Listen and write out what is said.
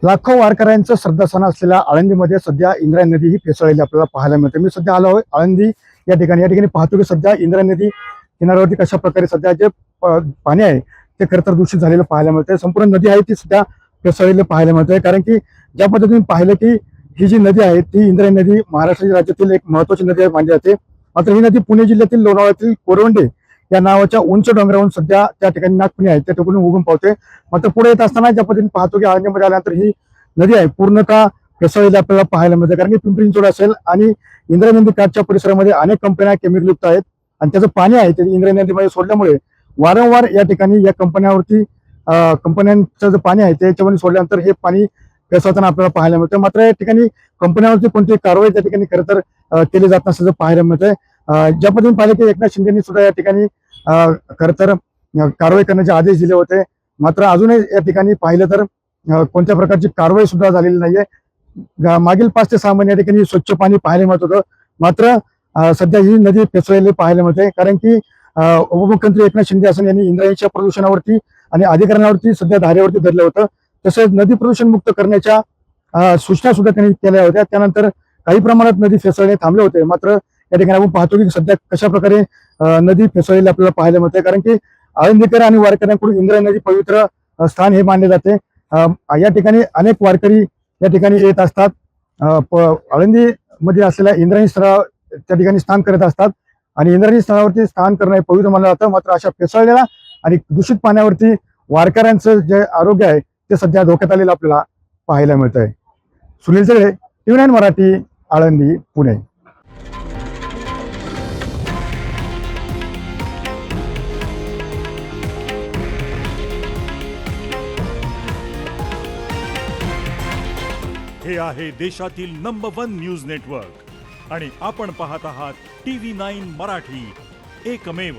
लाखो वारकऱ्यांचं श्रद्धास्थान असलेल्या आळंदीमध्ये सध्या इंद्रायणी नदी ही फेसाळलेली आपल्याला पाहायला मिळते. मी सध्या आलो आहे आळंदी या ठिकाणी पाहतो की सध्या इंद्रायणी नदी किनाऱ्यावरती कशा प्रकारे सध्या जे पाणी आहे ते खरं तर दूषित झालेलं पाहायला मिळतंय. संपूर्ण नदी आहे ती सध्या फेसाळलेली पाहायला मिळतंय. कारण की ज्या पद्धतीने पाहिलं की ही जी नदी आहे ती इंद्रायणी नदी महाराष्ट्र राज्यातील एक महत्वाची नदी मानली जाते. मात्र ही नदी पुणे जिल्ह्यातील लोणावळ्यातील कोरवंडे या नावाच्या उंच डोंगरावरून सध्या त्या ठिकाणी नागपुणी आहे त्या ठिकाणी उगम पावते. मात्र पुढे येत असताना ज्या पद्धतीने पाहतो की आळंदीमध्ये आल्यानंतर ही नदी आहे पूर्णतः फेसाळलेली आपल्याला पाहायला मिळते. कारण की पिंपरी चिंचवड असेल आणि इंद्रायणी नदी काठच्या परिसरामध्ये अनेक कंपन्या केमिकल युक्त आहेत आणि त्याचं पाणी आहे ते इंद्रायणी नदीमध्ये सोडल्यामुळे वारंवार या ठिकाणी या कंपन्यावरती कंपन्यांचं जे पाणी आहे त्याच्यामध्ये सोडल्यानंतर हे पाणी फेसाळताना आपल्याला पाहायला मिळतं. मात्र या ठिकाणी कंपन्यावरती कोणतीही कारवाई त्या ठिकाणी खरं तर केली जात नसल्याचं पाहायला मिळतंय. ज्या पद्धतीने पाहिलं की एकनाथ शिंदेनी सुद्धा या ठिकाणी खरं तर कारवाई करण्याचे आदेश दिले होते. मात्र अजूनही या ठिकाणी पाहिलं तर कोणत्या प्रकारची कारवाई सुद्धा झालेली नाहीये. मागील 5 ते 6 महिने या ठिकाणी स्वच्छ पाणी पाहायला मिळत होतं. मात्र सध्या ही नदी फेसाळलेली पाहायला मिळते. कारण की उपमुख्यमंत्री एकनाथ शिंदे असं यांनी इंद्रायणीच्या प्रदूषणावरती आणि अधिकरणावरती सध्या धारेवरती धरलं होतं. तसेच नदी प्रदूषण मुक्त करण्याच्या सूचना सुद्धा त्यांनी केल्या होत्या. त्यानंतर काही प्रमाणात नदी फेसाळणे थांबले होते. मात्र या ठिकाणी आपण पाहतो की सध्या कशा प्रकारे नदी फेसाळलेली आपल्याला पाहायला मिळते. कारण की आळंदीकर आणि वारकऱ्यांकडून इंद्रायणी नदी पवित्र स्थान हे मानले जाते. या ठिकाणी अनेक वारकरी या ठिकाणी येत असतात. आळंदी मध्ये असलेल्या इंद्रायणी स्थळा त्या ठिकाणी स्नान करत असतात आणि इंद्रायणी स्थळावरती स्नान करणं हे पवित्र मानलं जातं. मात्र अशा फेसाळलेल्या आणि दूषित पाण्यावरती वारकऱ्यांचं जे आरोग्य आहे ते सध्या धोक्यात आलेलं आपल्याला पाहायला मिळत आहे. सुनील चळे, TV9 मराठी, आळंदी, पुणे. हे आहे देशातील नंबर 1 न्यूज नेटवर्क आणि आपण पाहत आहात TV9 मराठी, एकमेव.